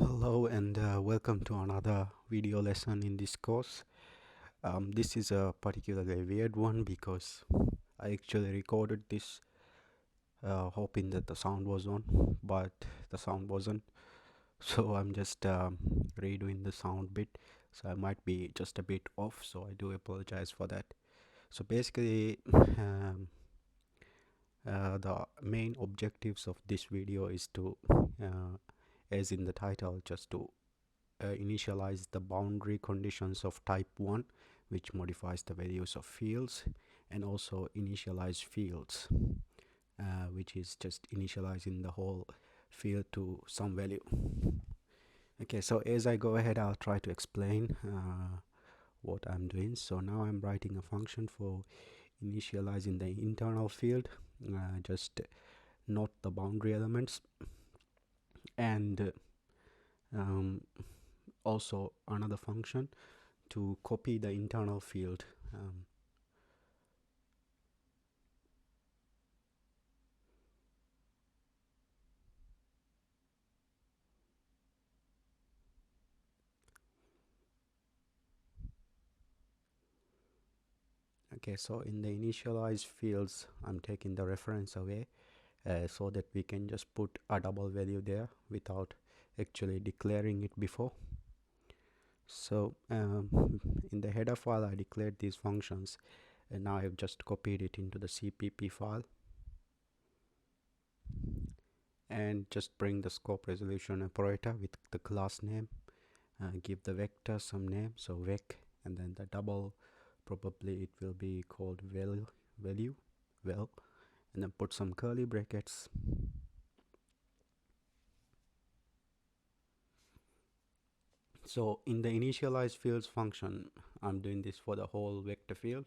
Hello and welcome to another video lesson in this course. This is a particularly weird one because I actually recorded this hoping that the sound was on, but the sound wasn't. So I'm just redoing the sound bit. So I might be just a bit off, so I do apologize for that. So basically, the main objectives of this video is to, as in the title, just to initialize the boundary conditions of type 1, which modifies the values of fields, and also initialize fields, which is just initializing the whole field to some value. Okay, so as I go ahead, I'll try to explain what I'm doing. So now I'm writing a function for initializing the internal field, just note the boundary elements, and also another function to copy the internal field. Okay, so in the initialize fields, I'm taking the reference away so that we can just put a double value there without actually declaring it before. So in the header file, I declared these functions, and now I've just copied it into the CPP file and just bring the scope resolution operator with the class name, give the vector some name, so vec, and then the double, probably it will be called value, well, and then put some curly brackets. So in the initialize fields function, I'm doing this for the whole vector field,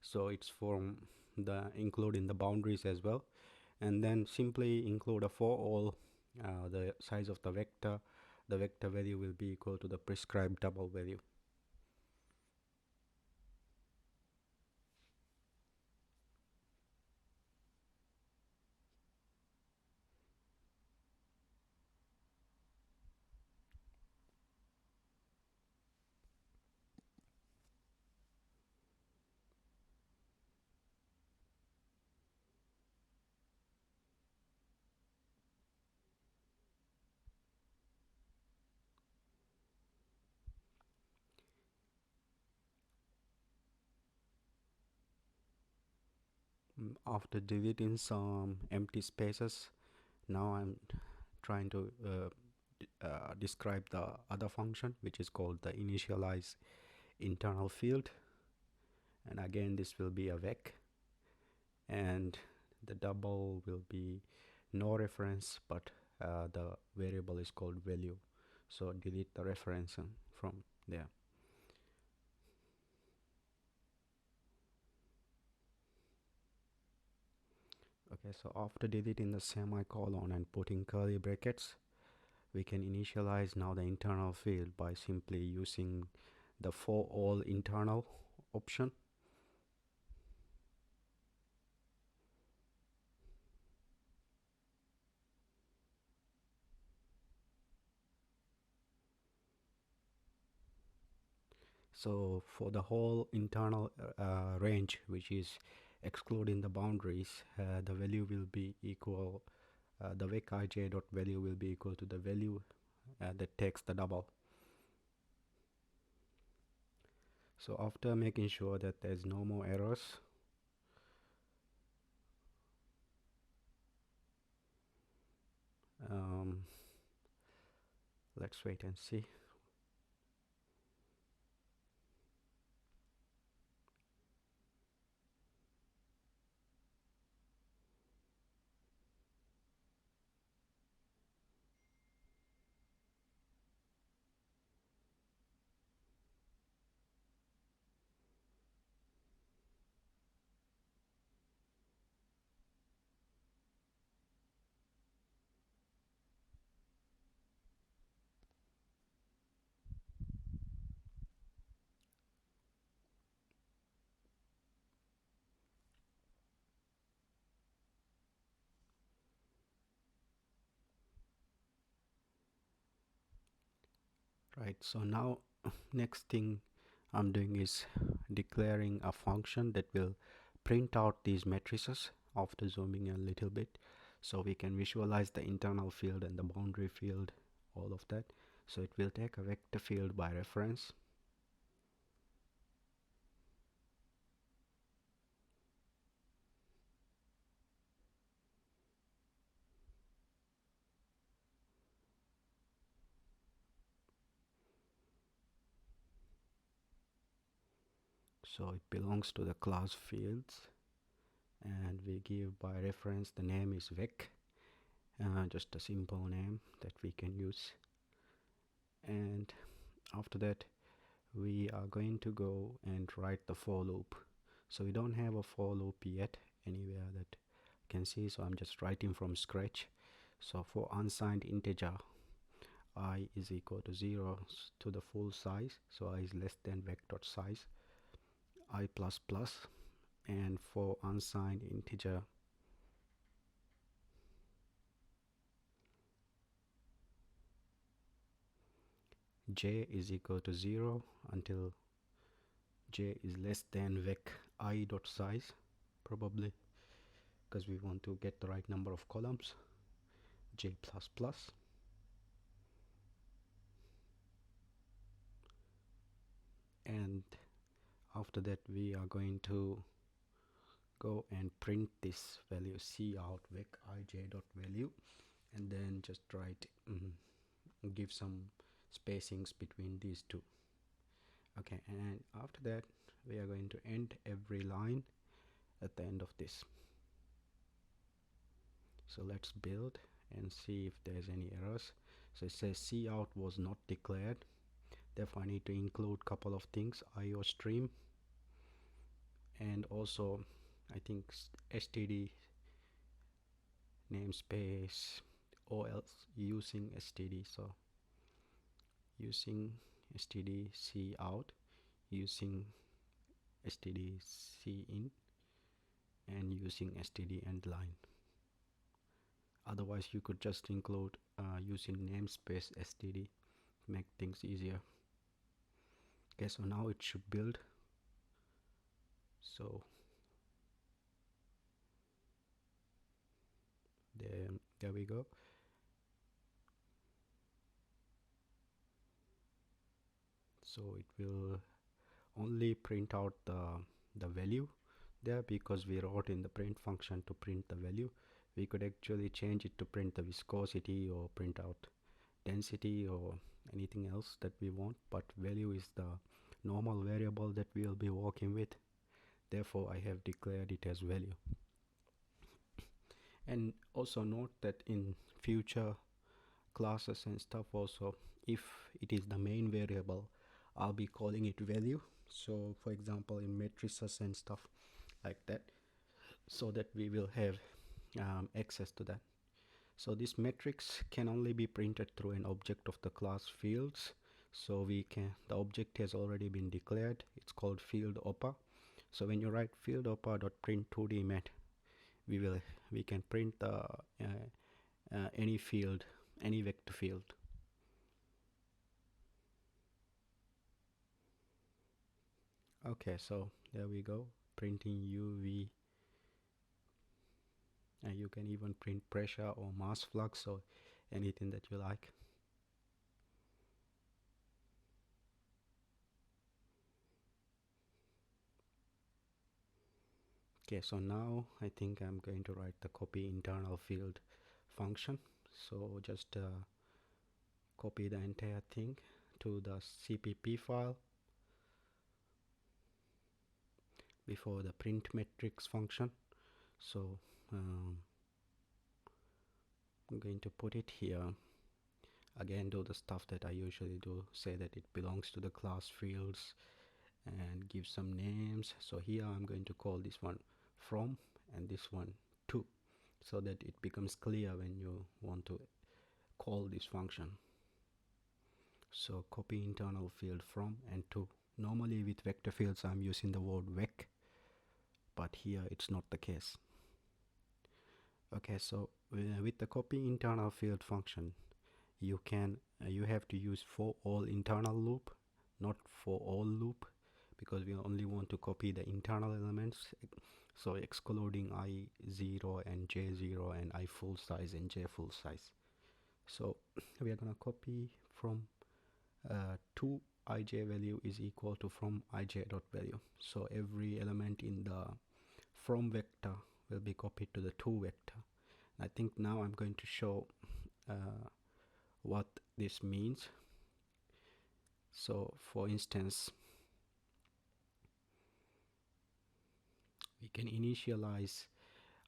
so it's from the including the boundaries as well, and then simply include a for all the size of the vector value will be equal to the prescribed double value. After deleting some empty spaces, now I'm trying to describe the other function, which is called the initialize internal field, and again this will be a vec, and the double will be no reference, but the variable is called value, so delete the reference from there. Okay, so after deleting the semicolon and putting curly brackets, we can initialize now the internal field by simply using the for all internal option. So for the whole internal range, which is excluding the boundaries, the value will be equal, the vec ij dot value will be equal to the value that takes the double. So after making sure that there's no more errors, let's wait and see. right? So now next thing I'm doing is declaring a function that will print out these matrices after zooming a little bit, so we can visualize the internal field and the boundary field, all of that. So it will take a vector field by reference, so it belongs to the class fields, and we give by reference the name is vec, just a simple name that we can use. And after that we are going to go and write the for loop. So we don't have a for loop yet anywhere that I can see, so I'm just writing from scratch. So for unsigned integer, I is equal to 0 to the full size, so I is less than vec dot size I plus plus. And for unsigned integer, j is equal to 0 until j is less than vec I dot size, probably because we want to get the right number of columns, j plus plus. And after that we are going to go and print this value cout vec ij dot value, and then just write give some spacings between these two. Okay, and after that we are going to end every line at the end of this. So let's build and see if there's any errors. So it says cout was not declared, therefore I need to include couple of things, IO stream, and also I think std namespace, or else using std. So using std cout, using std cin, and using std endline. Otherwise you could just include using namespace std, make things easier. Okay, so now it should build. So there we go. So it will only print out the value there, because we wrote in the print function to print the value. We could actually change it to print the viscosity or print out density or anything else that we want, but value is the normal variable that we will be working with, therefore I have declared it as value. And also note that in future classes and stuff, also if it is the main variable, I'll be calling it value. So for example in matrices and stuff like that, so that we will have access to that. So this matrix can only be printed through an object of the class fields. So the object has already been declared, it's called field opper. So when you write field opper dot print 2d mat, we can print the any field, any vector field. Okay, so there we go, printing UV. And you can even print pressure or mass flux or anything that you like. Okay, so now I think I'm going to write the copy internal field function. So just copy the entire thing to the CPP file before the print matrix function. So I'm going to put it here. Again, do the stuff that I usually do, say that it belongs to the class fields and give some names. So here I'm going to call this one from and this one to, so that it becomes clear when you want to call this function. So copy internal field from and to. Normally with vector fields I'm using the word vec, but here it's not the case. Okay, so with the copy internal field function, you have to use for all internal loop, not for all loop, because we only want to copy the internal elements, so excluding I0 and J0 and I full size and J full size. So we are gonna copy from to ij value is equal to from ij dot value. So every element in the from vector will be copied to the to vector. I think now I'm going to show what this means. So for instance, we can initialize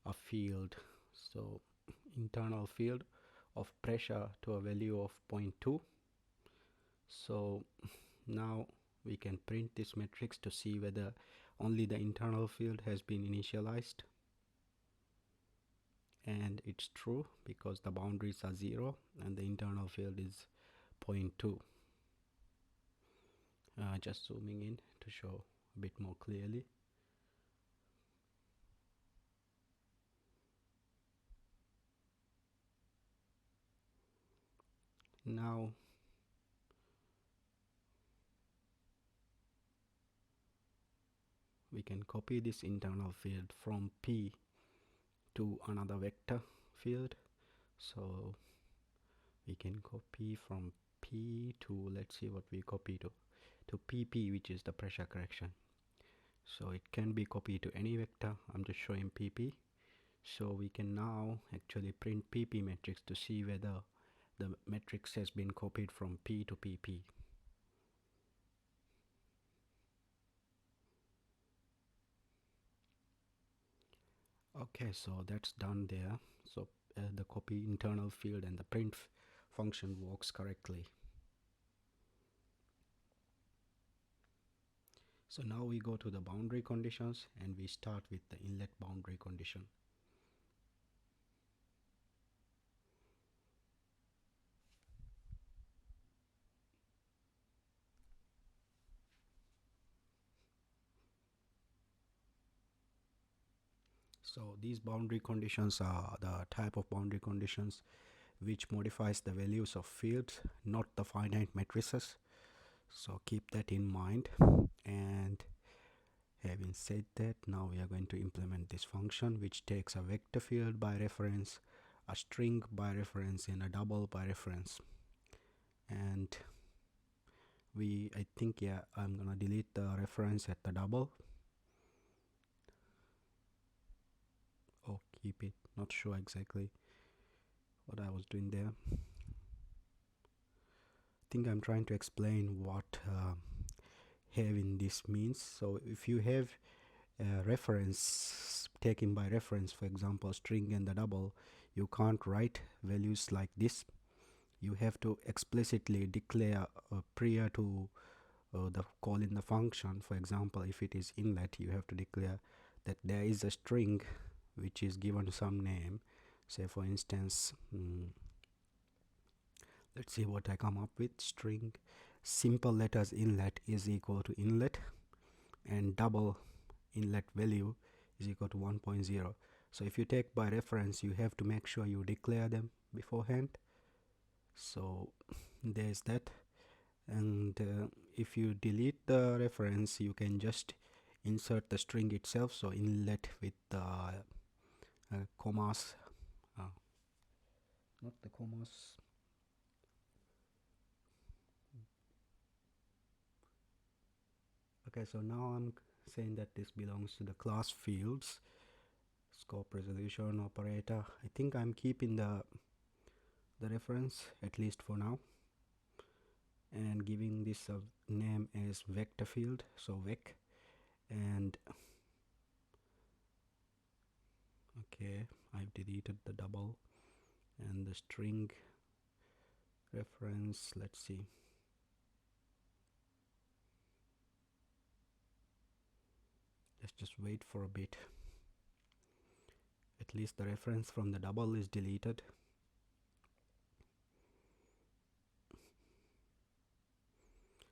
a field, so internal field of pressure to a value of 0.2. So now we can print this matrix to see whether only the internal field has been initialized, and it's true because the boundaries are 0 and the internal field is 0.2. Just zooming in to show a bit more clearly. Now we can copy this internal field from P to another vector field. So we can copy from P to, let's see what we copy to PP, which is the pressure correction. So it can be copied to any vector. I'm just showing PP. So we can now actually print PP matrix to see whether the matrix has been copied from P to PP. Okay, so that's done there. So the copy internal field and the print function works correctly. So now we go to the boundary conditions and we start with the inlet boundary condition. So these boundary conditions are the type of boundary conditions which modifies the values of fields, not the finite matrices. So keep that in mind. And having said that, now we are going to implement this function which takes a vector field by reference, a string by reference, and a double by reference. And I think I'm gonna delete the reference at the double. Oh, keep it, not sure exactly what I was doing there. I think I'm trying to explain what having this means. So if you have a reference taken by reference, for example string and the double, you can't write values like this. You have to explicitly declare prior to the calling the function. For example, if it is inlet, you have to declare that there is a string which is given some name. Say for instance, let's see what I come up with. String simple letters inlet is equal to inlet, and double inlet value is equal to 1.0. So if you take by reference, you have to make sure you declare them beforehand. So there's that. And if you delete the reference, you can just insert the string itself. So inlet with the commas, not the commas. Okay, so now I'm saying that this belongs to the class fields, scope resolution operator. I think I'm keeping the reference at least for now, and giving this a name as vector field, so vec. And okay, I've deleted the double and the string reference. Let's see. Let's just wait for a bit. At least the reference from the double is deleted.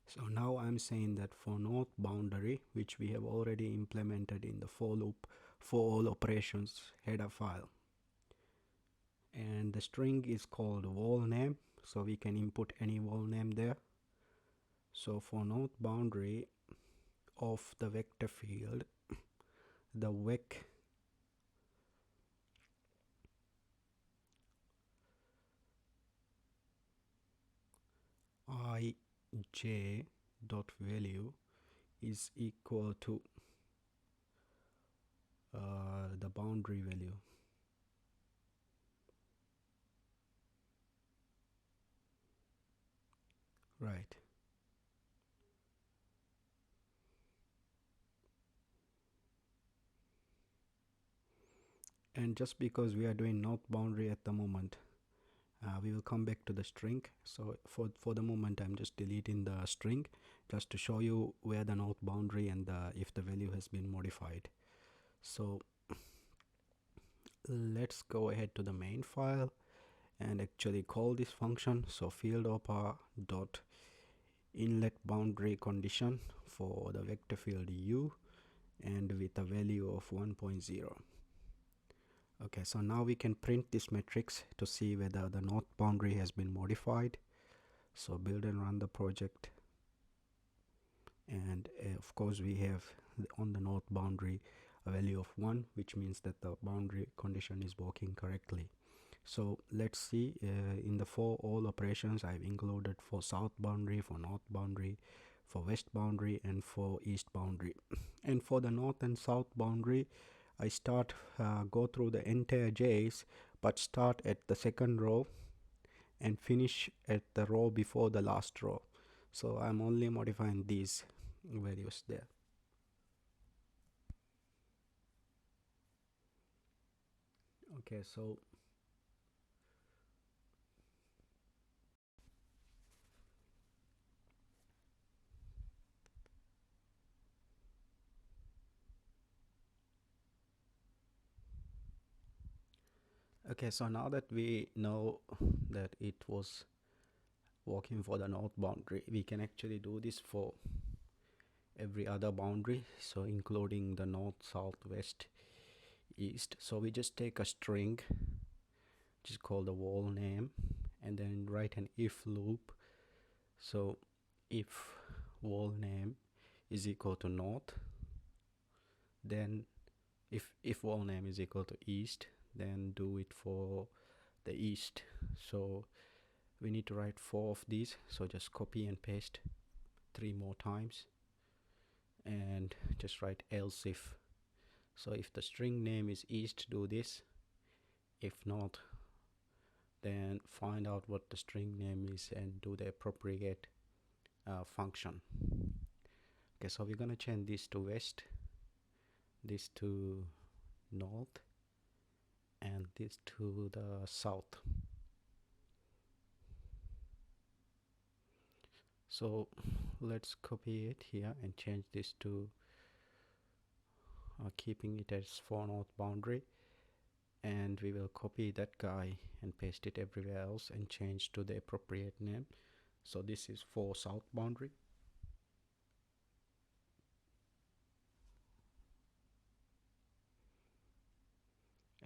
So now I'm saying that for north boundary, which we have already implemented in the for loop for all operations header file, and the string is called wall name. so we can input any wall name there. So for north boundary of the vector field, the vec ij dot value is equal to the boundary value. Right. And just because we are doing north boundary at the moment, we will come back to the string. So for the moment I'm just deleting the string just to show you where the north boundary and if the value has been modified. So let's go ahead to the main file and actually call this function. So field opera dot inlet boundary condition for the vector field u and with a value of 1.0. Okay, so now we can print this matrix to see whether the north boundary has been modified. So build and run the project, and of course we have on the north boundary a value of 1, which means that the boundary condition is working correctly. So let's see, in the for all operations I've included for south boundary, for north boundary, for west boundary, and for east boundary. And for the north and south boundary, I go through the entire J's, but start at the second row and finish at the row before the last row. So I'm only modifying these values there. Okay, so now that we know that it was working for the north boundary, we can actually do this for every other boundary, so including the north, south, west, east. So we just take a string which is called the wall name and then write an if loop. So if wall name is equal to north, then if wall name is equal to east, then do it for the east. So we need to write 4 of these, so just copy and paste 3 more times and just write else if. So if the string name is east, do this. If not, then find out what the string name is and do the appropriate function. Okay, so we're gonna change this to west, this to north, and this to the south. So let's copy it here and change this to keeping it as for north boundary, and we will copy that guy and paste it everywhere else and change to the appropriate name. So this is for south boundary,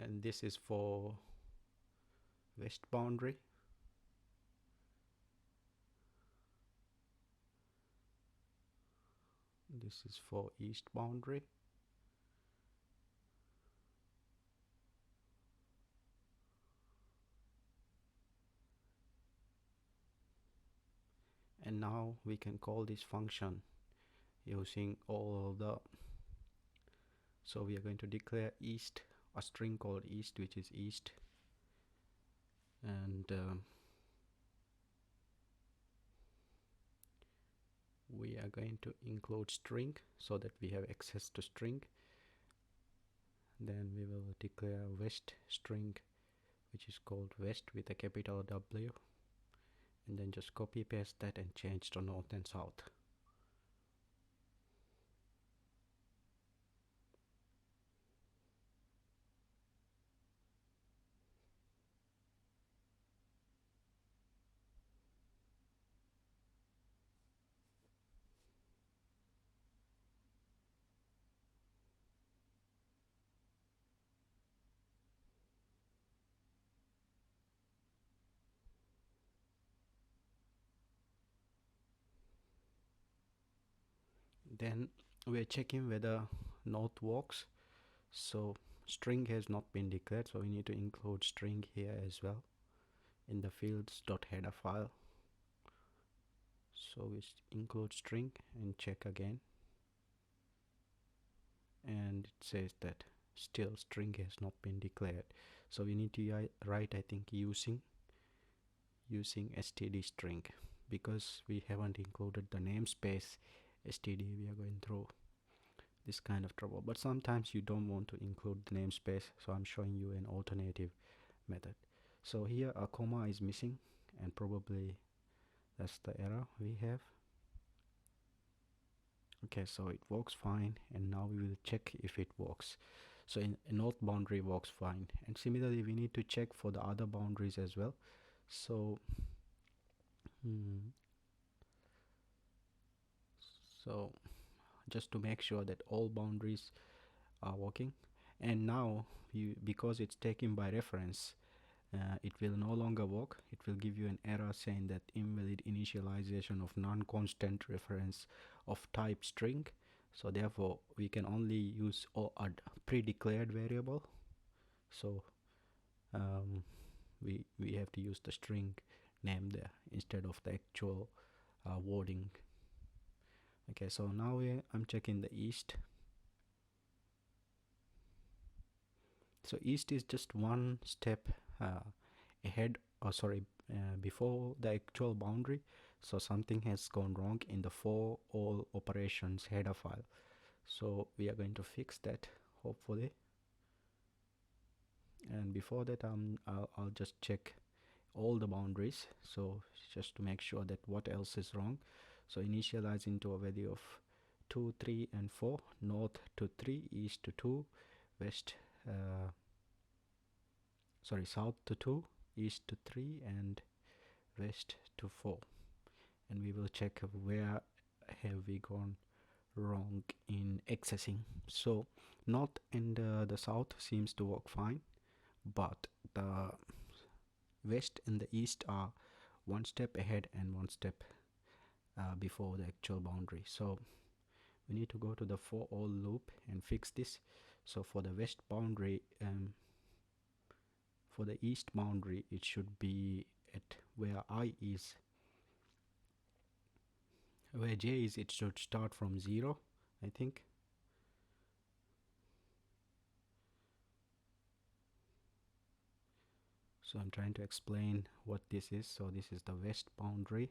and this is for west boundary, this is for east boundary, and now we can call this function using all the, so we are going to declare east, a string called east, which is east, and we are going to include string so that we have access to string. Then we will declare west string, which is called west with a capital W, and then just copy paste that and change to north and south. Then we're checking whether north works. So string has not been declared, so we need to include string here as well in the fields.header file. So we include string and check again, and it says that still string has not been declared. So we need to write, I think, using std string, because we haven't included the namespace std. We are going through this kind of trouble, but sometimes you don't want to include the namespace, so I'm showing you an alternative method. So here a comma is missing, and probably that's the error we have. Okay, so it works fine, and now we will check if it works. So in north boundary works fine, and similarly we need to check for the other boundaries as well. So so just to make sure that all boundaries are working, and now because it's taken by reference, it will no longer work. It will give you an error saying that invalid initialization of non-constant reference of type string. So therefore we can only use a pre-declared variable. So we have to use the string name there instead of the actual wording. Okay, so now I'm checking the east. So east is just one step ahead, or sorry, before the actual boundary. So something has gone wrong in the for all operations header file. So we are going to fix that, hopefully. And before that, I'll just check all the boundaries, so just to make sure that what else is wrong. So initialize into a value of 2, 3 and 4, north to 3, east to 2, west south to 2, east to 3 and west to 4. And we will check where have we gone wrong in accessing. So north and the south seems to work fine, but the west and the east are one step ahead and one step before the actual boundary. So we need to go to the for all loop and fix this. So for the west boundary, for the east boundary, it should be at where I is, where j is, it should start from 0, I think. So I'm trying to explain what this is. So this is the west boundary.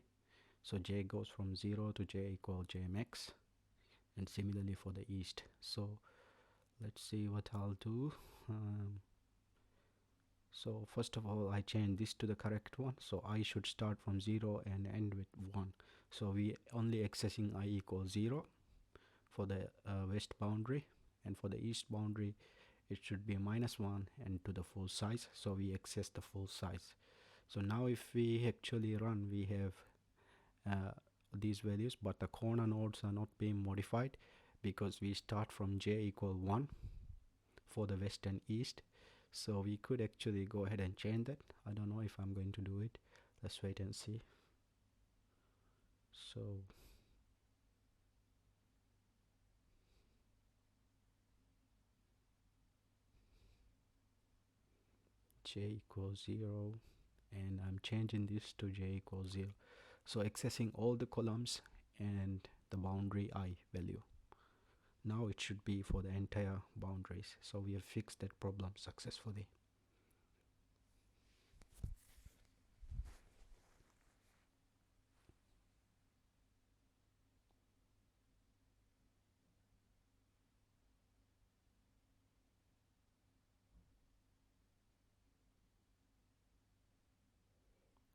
So j goes from 0 to j equal j max, and similarly for the east. So let's see what I'll do. So first of all, I change this to the correct one. So I should start from 0 and end with 1. So we only accessing I equals 0 for the west boundary, and for the east boundary it should be -1 and to the full size. So we access the full size. So now if we actually run, we have these values, but the corner nodes are not being modified because we start from j equal 1 for the west and east. So we could actually go ahead and change that. I don't know if I'm going to do it. Let's wait and see. So j equals 0, and I'm changing this to j equals 0. So accessing all the columns and the boundary I value. Now it should be for the entire boundaries. So we have fixed that problem successfully.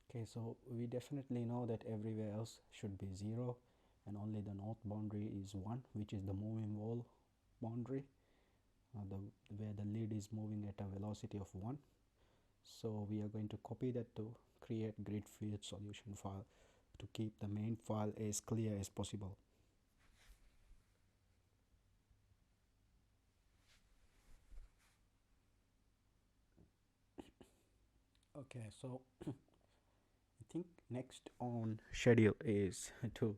Okay, so we definitely know that everywhere else should be 0, and only the north boundary is 1, which is the moving wall boundary, where the lead is moving at a velocity of 1. So we are going to copy that to create grid field solution file to keep the main file as clear as possible. Okay, so I think next on schedule is to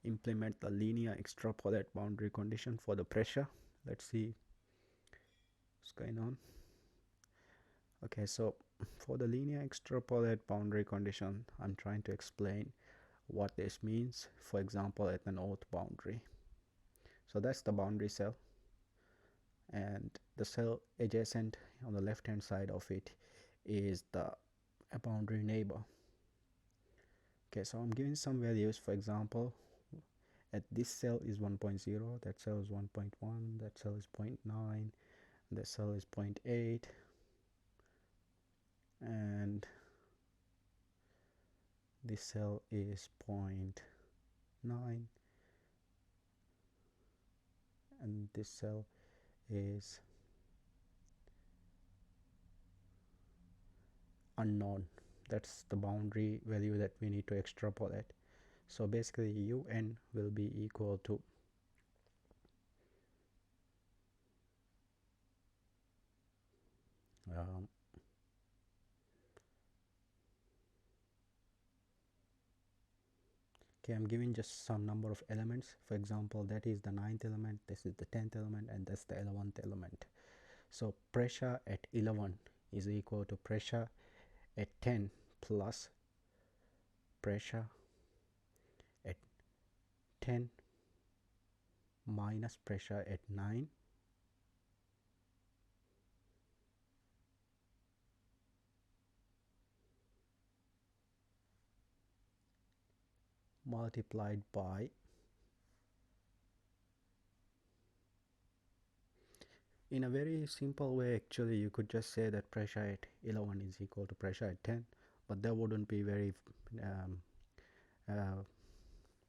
implement the linear extrapolate boundary condition for the pressure. Let's see what's going on. Okay, so for the linear extrapolate boundary condition, I'm trying to explain what this means, for example, at the north boundary. So that's the boundary cell, and the cell adjacent on the left hand side of it is the boundary neighbor. Okay, so I'm giving some values. For example, at this cell is 1.0, that cell is 1.1, that cell is 0.9, that cell is 0.8, and this cell is 0.9, and this cell is unknown. That's the boundary value that we need to extrapolate. So basically un will be equal to okay, I'm giving just some number of elements. For example, that is the 9th element, this is the 10th element, and that's the 11th element. So pressure at 11 is equal to pressure at 10 plus pressure at 10 minus pressure at 9 multiplied by, in a very simple way, actually you could just say that pressure at 11 is equal to pressure at 10, but that wouldn't be very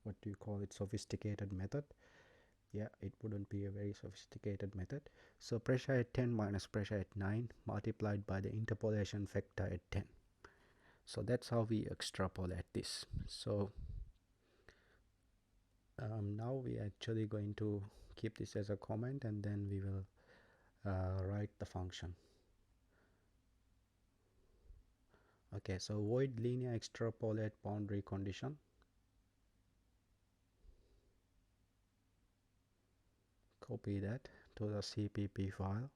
what do you call it, sophisticated method. Yeah, it wouldn't be a very sophisticated method. So pressure at 10 minus pressure at 9 multiplied by the interpolation factor at 10. So that's how we extrapolate this. So now we are actually going to keep this as a comment, and then we will write the function. Okay, so void linear extrapolate boundary condition. Copy that to the CPP file.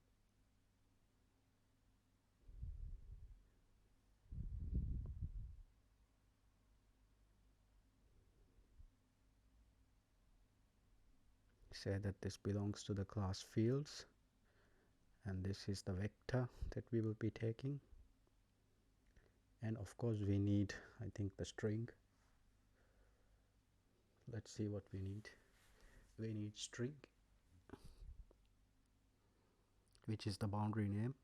Say that this belongs to the class fields, and this is the vector that we will be taking, and of course we need, I think, the string. Let's see what we need. We need string, which is the boundary name,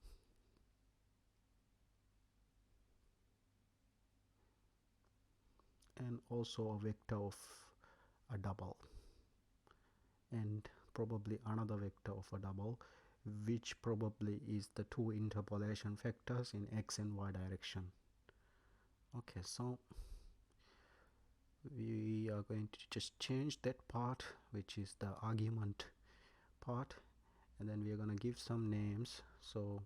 and also a vector of a double, and probably another vector of a double, which probably is the two interpolation factors in x and y direction. Okay, so we are going to just change that part, which is the argument part, and then we are going to give some names. So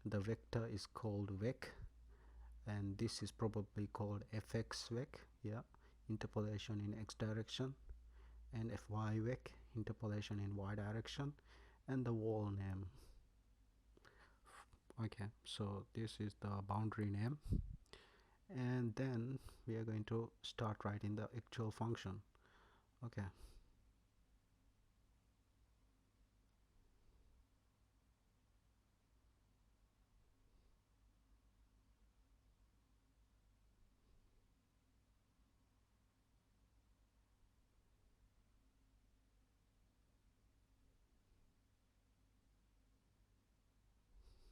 the vector is called vec, and this is probably called fx vec, yeah, interpolation in x direction, and fy vec, interpolation in y direction, and the wall name. Okay, so this is the boundary name, and then we are going to start writing the actual function. Okay,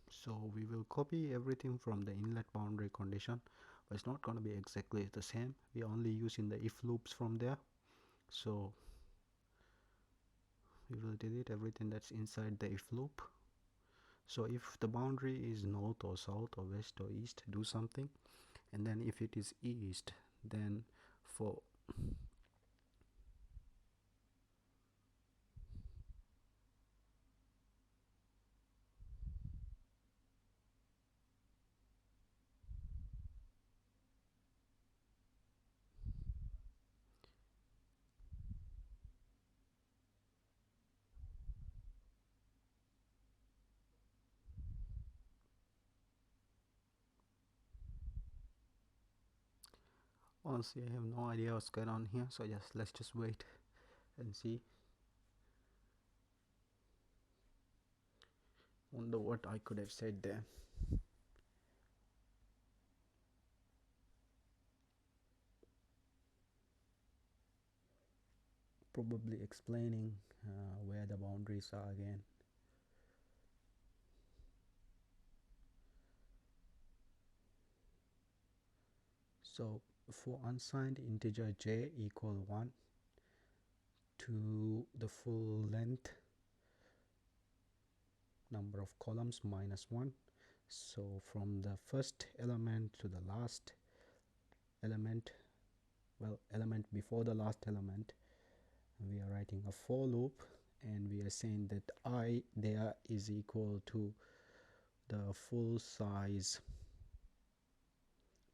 so we will copy everything from the inlet boundary condition, but it's not going to be exactly the same. We are only using the if loops from there, so we will delete everything that's inside the if loop. So if the boundary is north or south or west or east, do something, and then if it is east, then for Honestly, I have no idea what's going on here, so let's just wait and see. Wonder what I could have said there. Probably explaining where the boundaries are again. So for unsigned integer j equal 1 to the full length number of columns minus 1, so from the first element to the last element, well, element before the last element, we are writing a for loop, and we are saying that I there is equal to the full size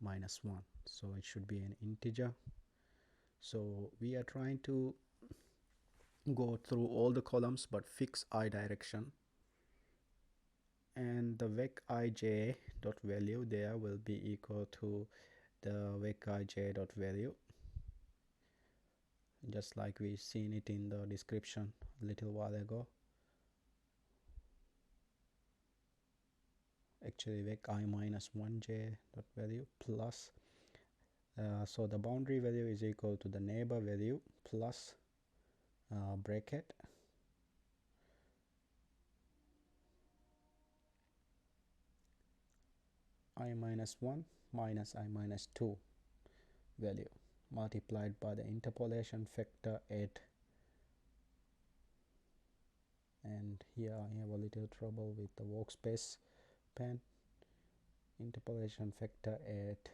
minus 1, so it should be an integer. So we are trying to go through all the columns but fix I direction, and the vec ij dot value there will be equal to the vec ij dot value, just like we seen it in the description a little while ago. Actually vec I minus 1j dot value plus so the boundary value is equal to the neighbor value plus bracket I minus 1 minus I minus 2 value multiplied by the interpolation factor at, and here I have a little trouble with the workspace pen, interpolation factor at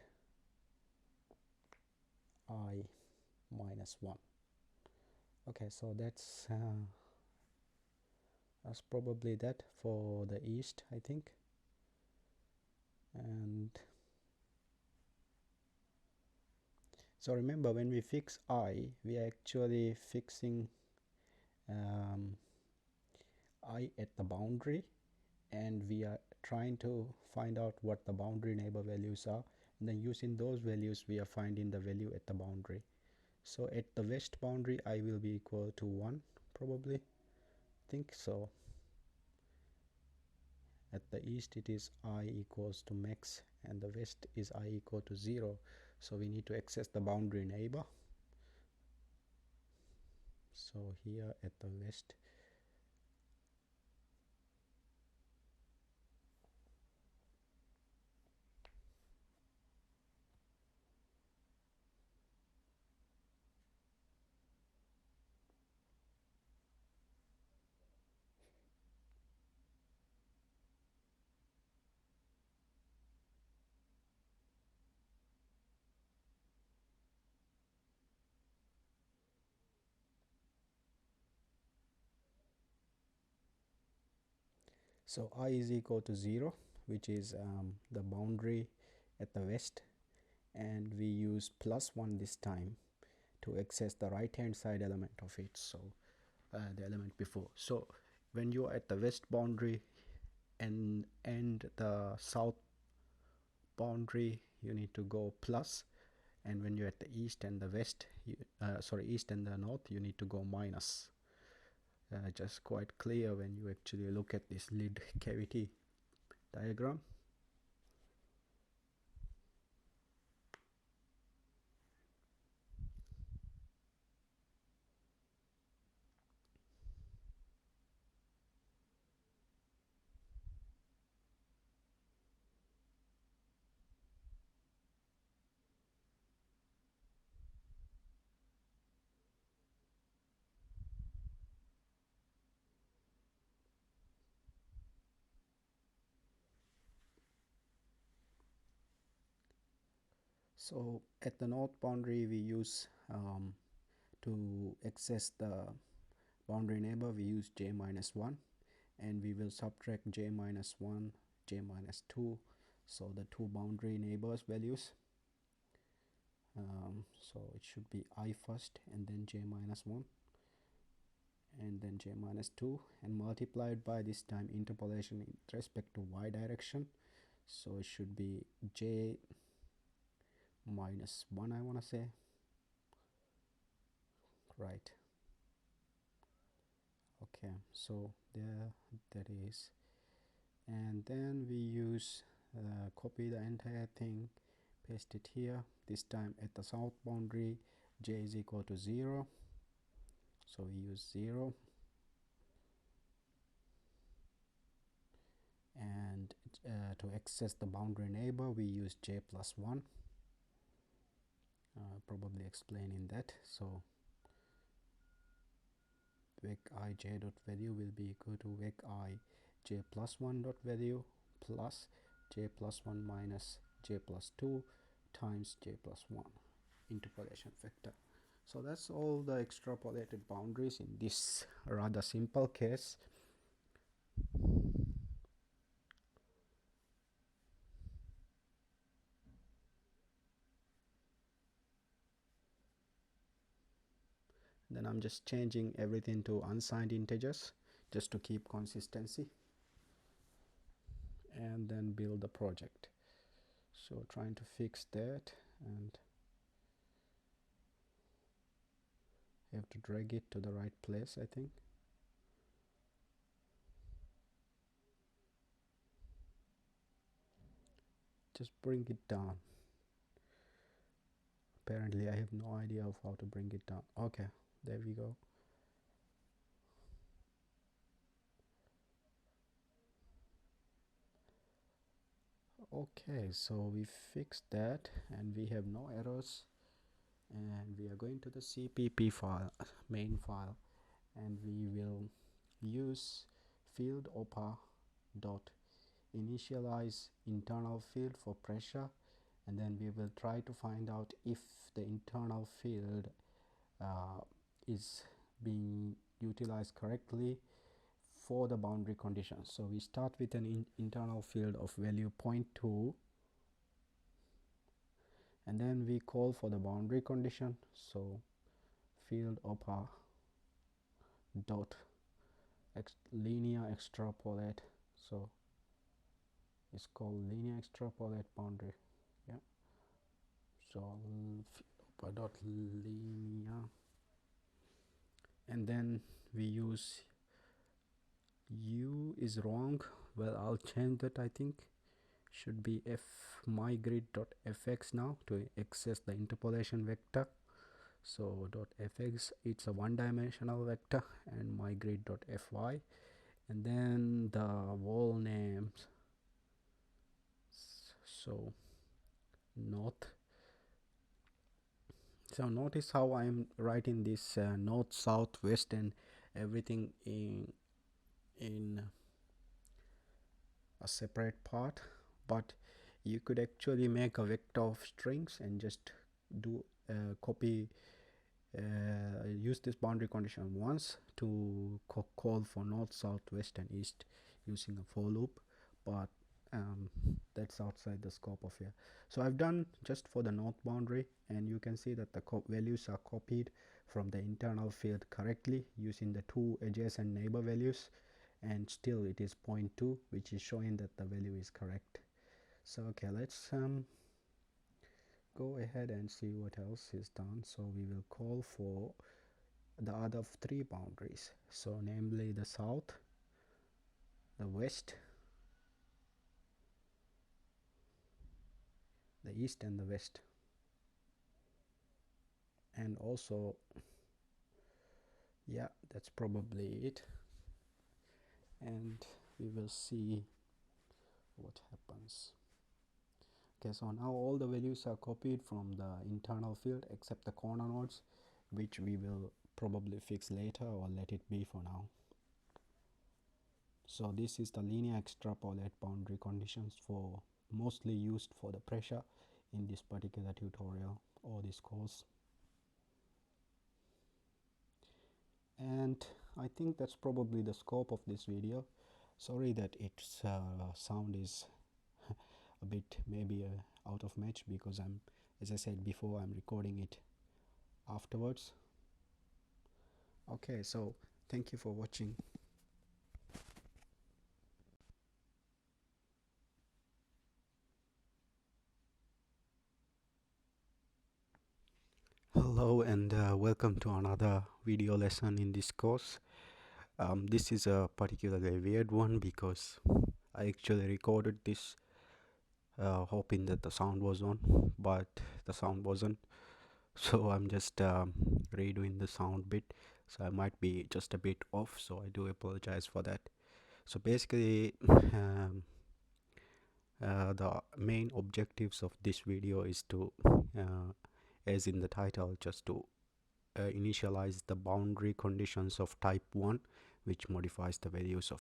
I minus 1. Okay, so that's probably that for the east, I think. And so remember, when we fix I, we are actually fixing I at the boundary, and we are trying to find out what the boundary neighbor values are, and then using those values we are finding the value at the boundary. So at the west boundary I will be equal to 1, probably, think so. At the east it is I equals to max, and the west is I equal to 0, so we need to access the boundary neighbor. So here at the west, so I is equal to 0, which is the boundary at the west, and we use plus 1 this time to access the right hand side element of it, so the element before. So when you are at the west boundary and the south boundary, you need to go plus, and when you're at the east and the west, east and the north, you need to go minus. Just quite clear when you actually look at this lid cavity diagram. So at the north boundary we use to access the boundary neighbor, we use j minus 1, and we will subtract j minus 1, j minus 2, so the two boundary neighbors values. So it should be I first, and then j minus 1, and then j minus 2, and multiplied by this time interpolation with respect to y direction, so it should be j -1, I want to say, right? Okay, so there that is. And then we use copy the entire thing, paste it here. This time at the south boundary, j is equal to 0, so we use 0. And to access the boundary neighbor, we use j plus 1. Probably explaining that. So vec I j dot value will be equal to vec I j plus 1 dot value plus j plus 1 minus j plus 2 times j plus 1 interpolation vector. So that's all the extrapolated boundaries in this rather simple case. Then I'm just changing everything to unsigned integers just to keep consistency, and then build the project. So trying to fix that, and I have to drag it to the right place, I think. Just bring it down. Apparently I have no idea of how to bring it down. Okay, there we go. Okay, so we fixed that and we have no errors, and we are going to the cpp file, main file, and we will use field opa dot initialize internal field for pressure, and then we will try to find out if the internal field is being utilized correctly for the boundary conditions. So we start with an internal field of value 0.2, and then we call for the boundary condition. So field opa dot linear extrapolate, so it's called linear extrapolate boundary. Yeah, so opa dot linear, and then we use u is wrong. Well, I'll change that. I think should be f mygrid.fx now to access the interpolation vector. So dot fx, it's a one-dimensional vector, and mygrid.fy, and then the wall names. So north. So notice how I'm writing this north, south, west, and everything in a separate part, but you could actually make a vector of strings and just do copy use this boundary condition once to call for north, south, west, and east using a for loop, but that's outside the scope of here. So I've done just for the north boundary, and you can see that the values are copied from the internal field correctly using the two adjacent neighbor values, and still it is 0.2, which is showing that the value is correct. So okay, let's go ahead and see what else is done. So we will call for the other three boundaries, so namely the south, the west, the east, and the west. And also, yeah, that's probably it, and we will see what happens. Okay, so now all the values are copied from the internal field except the corner nodes, which we will probably fix later or let it be for now. So this is the linear extrapolate boundary conditions, for mostly used for the pressure in this particular tutorial or this course. And I think that's probably the scope of this video. Sorry that its sound is a bit maybe out of match, because as I said before, I'm recording it afterwards. Okay, so thank you for watching. Hello and welcome to another video lesson in this course. This is a particularly weird one because I actually recorded this hoping that the sound was on, but the sound wasn't. So I'm just redoing the sound bit, so I might be just a bit off, so I do apologize for that. So basically the main objectives of this video is to as in the title, just to initialize the boundary conditions of type 1, which modifies the values of